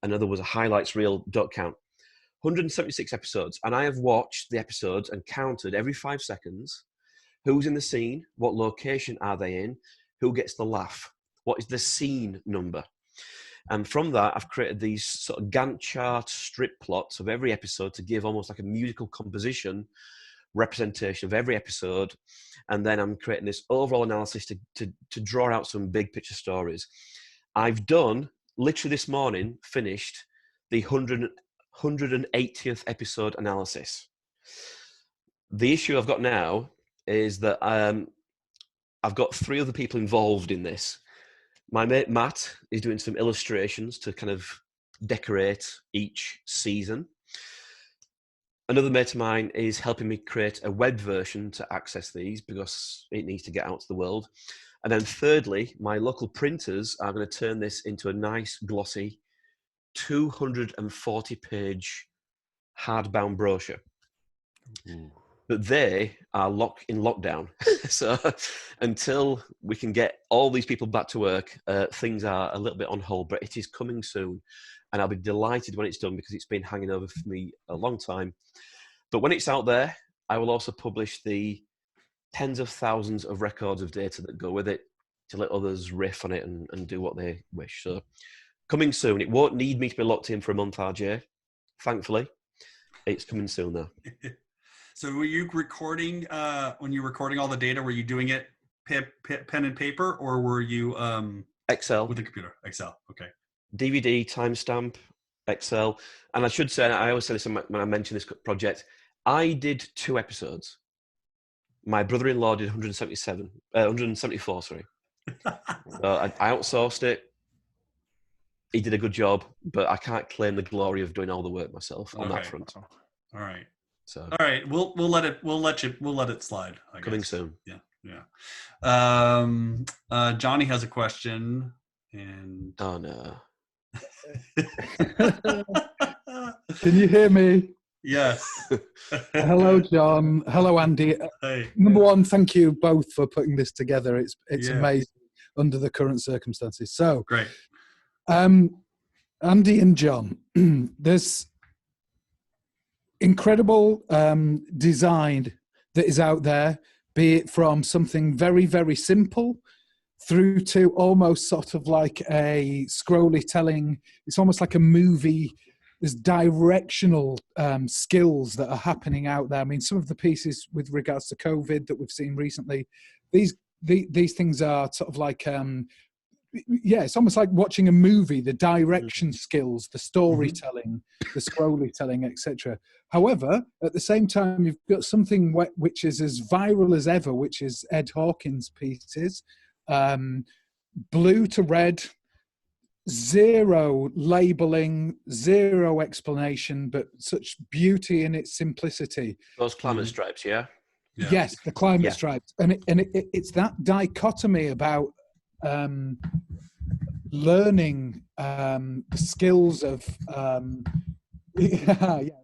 Another was a highlights reel, don't count. 176 episodes. And I have watched the episodes and counted every 5 seconds who's in the scene, what location are they in, who gets the laugh, what is the scene number. And from that, I've created these sort of Gantt chart strip plots of every episode to give almost like a musical composition representation of every episode. And then I'm creating this overall analysis to draw out some big picture stories. I've done, literally this morning, finished the 180th episode analysis. The issue I've got now is that I've got 3 other people involved in this. My mate Matt is doing some illustrations to kind of decorate each season. Another mate of mine is helping me create a web version to access these, because it needs to get out to the world. And then thirdly, my local printers are going to turn this into a nice, glossy, 240-page hardbound brochure. Ooh. But they are in lockdown. So until we can get all these people back to work, things are a little bit on hold, but it is coming soon. And I'll be delighted when it's done, because it's been hanging over for me a long time. But when it's out there, I will also publish the tens of thousands of records of data that go with it, to let others riff on it and do what they wish. So coming soon. It won't need me to be locked in for a month, RJ. Thankfully, it's coming soon though. So were you recording, when you were recording all the data, were you doing it pen and paper, or were you Excel. With the computer? Excel, okay. DVD, timestamp, Excel. And I should say, I always say this when I mention this project, I did 2 episodes. My brother-in-law did 174, sorry. So I outsourced it. He did a good job, but I can't claim the glory of doing all the work myself on that front. All right. So all right, we'll let it slide. I coming guess. soon. Yeah. Johnny has a question, and oh no. Can you hear me? Yes. Hello, John. Hello, Andy. Hey. Number one, thank you both for putting this together. It's amazing under the current circumstances. So great. Andy and John, there's incredible design that is out there, be it from something very, very simple through to almost sort of like a scrolly telling. It's almost like a movie. There's directional skills that are happening out there. I mean, some of the pieces with regards to COVID that we've seen recently, these things are sort of like, yeah, it's almost like watching a movie, the direction skills, the storytelling, the scrolly telling, etc. However, at the same time, you've got something which is as viral as ever, which is Ed Hawkins' pieces, blue to red, zero labeling, zero explanation, but such beauty in its simplicity. Those climate stripes, yeah? Yes, the climate stripes. And it's that dichotomy about learning the skills of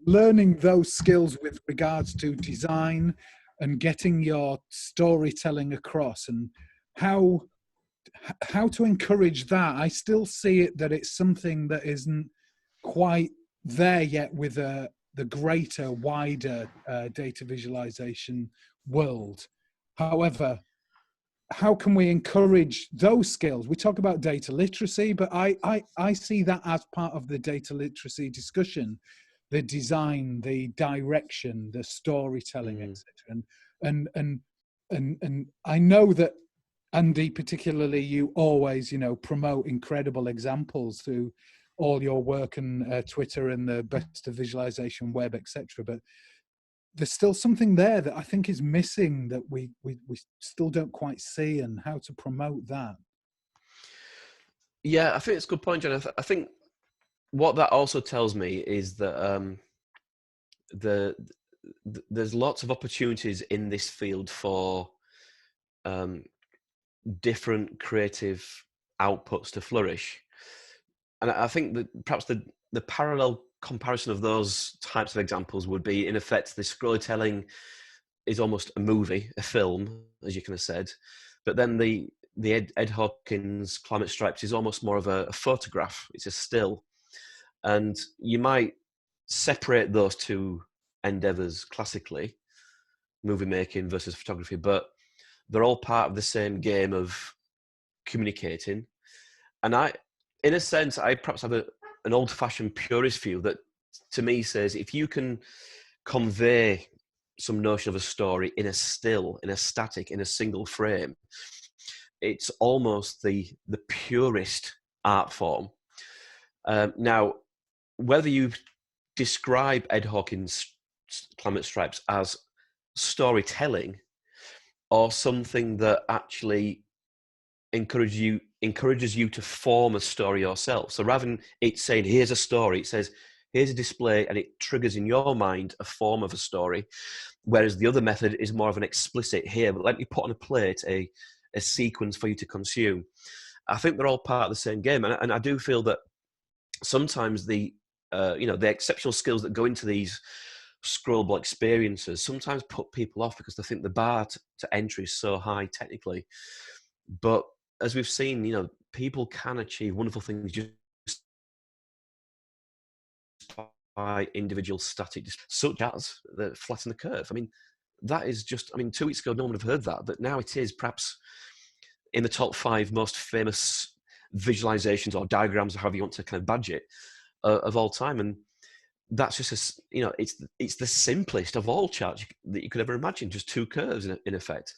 learning those skills with regards to design and getting your storytelling across, and how to encourage that. I still see it that it's something that isn't quite there yet with the greater, wider data visualization world. However, how can we encourage those skills? We talk about data literacy, but I see that as part of the data literacy discussion, the design, the direction, the storytelling, etc. And I know that, Andy, particularly, you always, promote incredible examples through all your work and Twitter and the best of visualization web, etc. But there's still something there that I think is missing that we still don't quite see, and how to promote that. Yeah, I think it's a good point, John. I think what that also tells me is that there's lots of opportunities in this field for different creative outputs to flourish. And I think that perhaps the parallel comparison of those types of examples would be, in effect, the storytelling is almost a movie, a film, as you kind of said, but then the Ed Hawkins Climate Stripes is almost more of a photograph. It's a still, and you might separate those two endeavors classically, movie making versus photography, but they're all part of the same game of communicating. And in a sense, I perhaps have an old-fashioned purist view that, to me, says if you can convey some notion of a story in a still, in a static, in a single frame, it's almost the purest art form. Now, whether you describe Ed Hawkins' Climate Stripes as storytelling or something that actually encourages you to form a story yourself. So rather than it saying, here's a story, it says, here's a display, and it triggers in your mind a form of a story. Whereas the other method is more of an explicit, here, but let me put on a plate a sequence for you to consume. I think they're all part of the same game. And I do feel that sometimes the exceptional skills that go into these scrollable experiences sometimes put people off because they think the bar to entry is so high technically. But as we've seen, people can achieve wonderful things just by individual static, such as the flatten the curve. I mean, that is just, 2 weeks ago, no one would have heard that, but now it is perhaps in the top 5 most famous visualizations or diagrams, or however you want to kind of badge it, of all time. And that's just it's the simplest of all charts that you could ever imagine, just 2 curves in effect.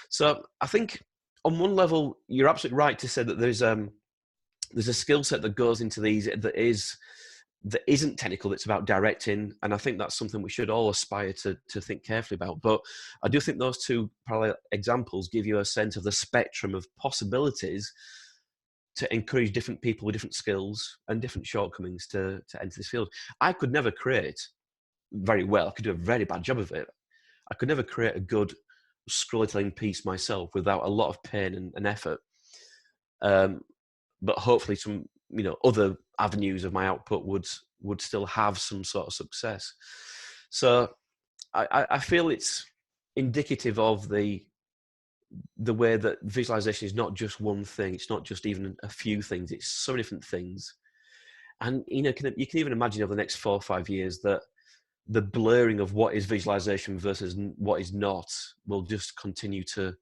So I think on one level, you're absolutely right to say that there's a skill set that goes into these that isn't technical, that's about directing, and I think that's something we should all aspire to think carefully about. But I do think those 2 parallel examples give you a sense of the spectrum of possibilities to encourage different people with different skills and different shortcomings to enter this field. I could never create very well. I could do a very bad job of it. I could never create a good storytelling piece myself without a lot of pain and effort. But hopefully some, other avenues of my output would still have some sort of success. So I feel it's indicative of the way that visualization is not just one thing. It's not just even a few things. It's so many different things. And, you can even imagine over the next 4 or 5 years that the blurring of what is visualization versus what is not will just continue to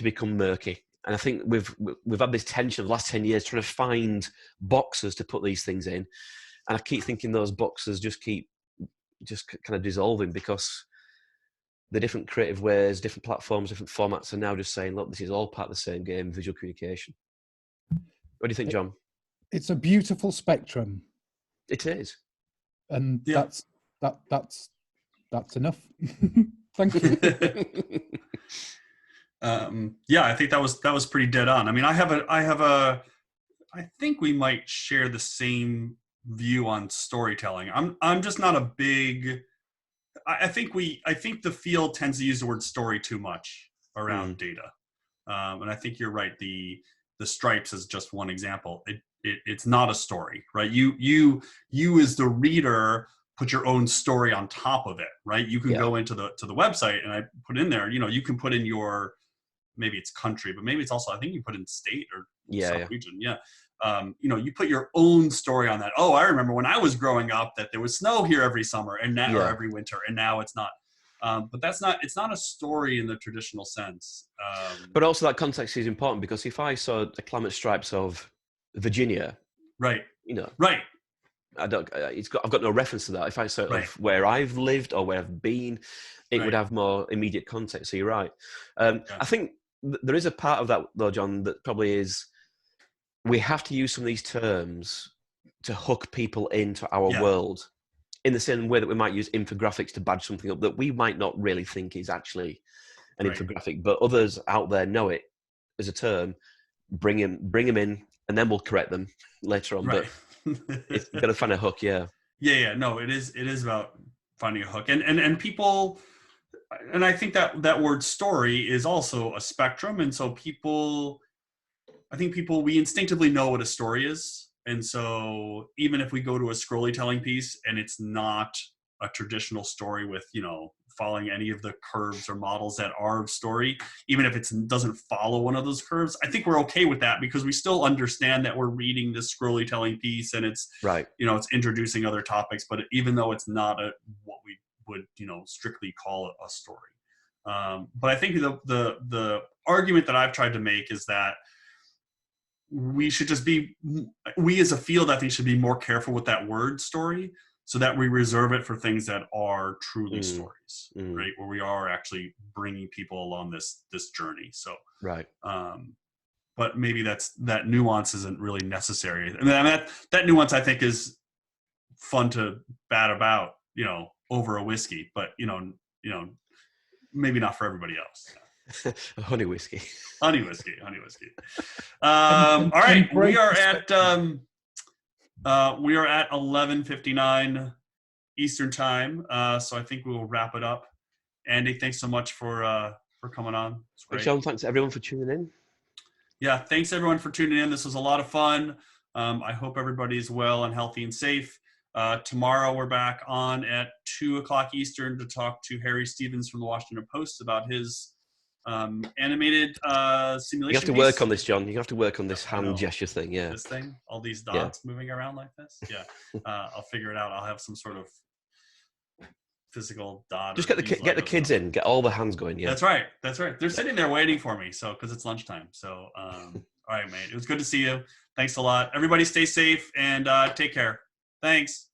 become murky. And I think we've had this tension of the last 10 years trying to find boxes to put these things in. And I keep thinking those boxes just keep kind of dissolving, because the different creative ways, different platforms, different formats are now just saying, look, this is all part of the same game, visual communication. What do you think, John? It's a beautiful spectrum. It is. And that's enough. Thank you. Yeah, I think that was pretty dead on. I mean, I think we might share the same view on storytelling. I'm just not a big. I think the field tends to use the word story too much around data, and I think you're right. The stripes is just one example. It's not a story, right? You as the reader put your own story on top of it, right? You can go into the website, and I put in there. You can put in your, maybe it's country, but maybe it's also, I think you put in state or region. Yeah. You put your own story on that. Oh, I remember when I was growing up that there was snow here every summer and now or every winter, and now it's not. But it's not a story in the traditional sense. But also that context is important, because if I saw the climate stripes of Virginia, right, right, I've got no reference to that. If I saw it of where I've lived or where I've been, it would have more immediate context. So you're right. I think there is a part of that though, John, that probably is, we have to use some of these terms to hook people into our world, in the same way that we might use infographics to badge something up that we might not really think is actually an infographic, but others out there know it as a term. Bring them in, and then we'll correct them later on. But it's got to find a hook. Yeah. No, it is about finding a hook, and people, and I think that word story is also a spectrum, and so we instinctively know what a story is. And so even if we go to a scrolly telling piece and it's not a traditional story with, following any of the curves or models that are of story, even if it doesn't follow one of those curves, I think we're okay with that, because we still understand that we're reading this scrolly telling piece, and it's, it's introducing other topics, but even though it's not what we would, strictly call a story. But I think the argument that I've tried to make is that we as a field, I think, should be more careful with that word story, so that we reserve it for things that are truly stories, right? Where we are actually bringing people along this journey. So, but maybe that nuance isn't really necessary. I mean, that nuance, I think, is fun to bat about, over a whiskey, but maybe not for everybody else. Honey whiskey. All right, we are at 11:59 Eastern time, so I think we will wrap it up. Andy, thanks so much for coming on. It's great. John, thanks everyone for tuning in. Yeah, thanks everyone for tuning in. This was a lot of fun. I hope everybody's well and healthy and safe. Tomorrow we're back on at 2:00 Eastern to talk to Harry Stevens from the Washington Post about his animated simulation. You have to work on this, John. You have to work on this hand gesture thing. Yeah, this thing, all these dots moving around like this. Yeah, I'll figure it out. I'll have some sort of physical dot. Just get the kids in. Get all the hands going. Yeah, that's right. They're sitting there waiting for me. So because it's lunchtime. So all right, mate. It was good to see you. Thanks a lot. Everybody, stay safe and take care. Thanks.